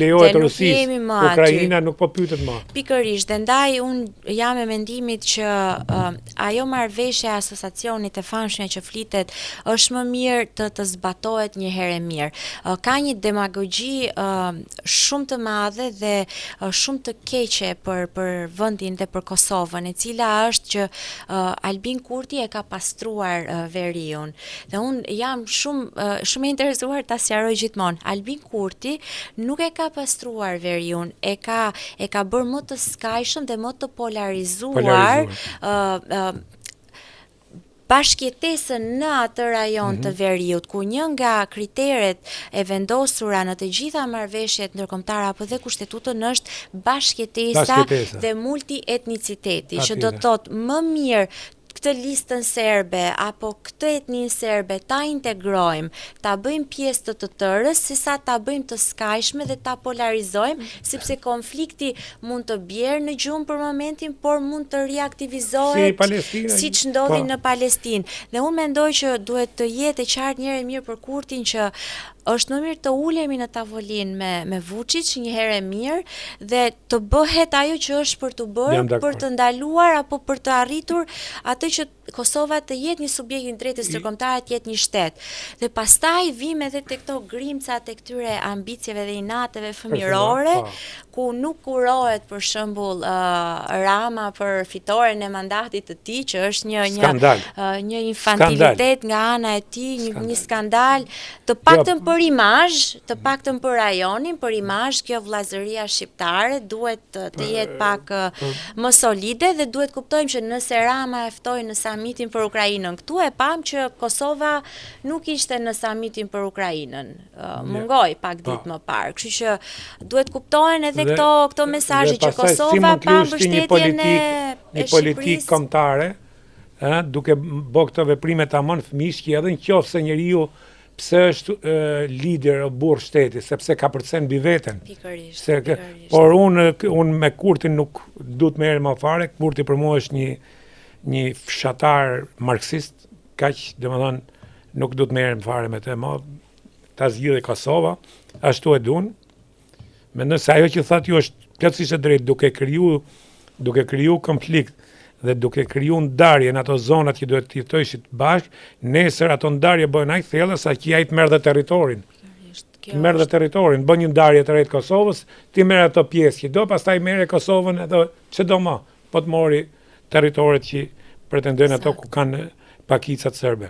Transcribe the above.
lejohet Rusisë, Ukraina nuk po pyetet më. Pikërisht, dhe ndaj unë jam e mendimit që ajo marrëveshje e asociacionit e famshme që flitet është më mirë të zbatohet një herë e mirë. Ka një demagogji shumë të madhe dhe shumë të keqe për vendin dhe për Kosovën, e cila është që Albin Kurti e ka pastruar veriun. Dhe unë jam shumë e interesuar ta sqaroj gjithmonë. Albin Kurti nuk e ka pastruar veriun, e ka bërë më të skajshëm dhe më të polarizuar. Bashkëjetesën në atë rajon të veriut, ku një nga kriteret e vendosura në të gjitha marrëveshjet ndërkombëtare apo dhe kushtetutën është bashkëjetesa dhe multietniciteti, që do të thotë më mirë këtë listën serbe apo këtë etninë serbe ta integrojmë, ta bëjmë pjesë të tërës, sesa ta bëjmë të skajshme dhe ta polarizojmë, sepse konflikti mund të bjerë në gjumë për momentin, por mund të reaktivizohet siç ndodhi në Palestinë. Dhe unë mendoj që duhet të jetë e qartë një herë mirë për Kurtin që është më mirë të ulemi në tavolinë me Vučić një herë e mirë dhe të bëhet ajo që është për të bërë, për të ndaluar apo për të arritur atë që Kosova të jetë një subjekt i drejtës ndërkombëtare, të jetë një shtet. Dhe pastaj vim edhe tek këto grimcat e këtyre ambicieve dhe inateve fëmijërore, ku nuk kurohet për shembull Rama për fitoren e mandatit të tij, që është një infantilitet nga ana e tij, një skandal, të paktën për imazh, të paktën për rajonin, për imazh, kjo vllazëria shqiptare duhet të jetë pak më solide dhe duhet kuptojmë që nëse Rama e ftoi në samitin për Ukrainën, këtu e pam që Kosova nuk ishte në samitin për Ukrainën. Mungoi pak ditë më parë. Kështu që duhet kuptohen edhe këto mesazhe që Kosova pa mbështetjen e një politikë kombëtare, duke bërë këto veprime tamam fëmijësh, edhe nëse njeriu pse është lider o burr shteti, sepse ka përcen mbi veten. Por unë me Kurtin nuk du të merrem më fare. Kurti për mua është një fshatar marksist, kaq, domethënë nuk du të merrem fare me të, ta zgjidhë Kosova, ashtu e duan. Mendoj se ajo që thatë ju është plotësisht e drejtë, duke kriju konflikt dhe duke kriju ndarje në ato zonat që duhet të jetojnë bashkë, nesër ato ndarje bëhen aq thella sa që ai të merr dhe territorin. Merr dhe territorin, bën një ndarje të rreth Kosovës, ti merr ato pjesë që do, pastaj merr Kosovën edhe çdo më, po të mori territoret që pretendojnë ato ku kanë pakicat serbe.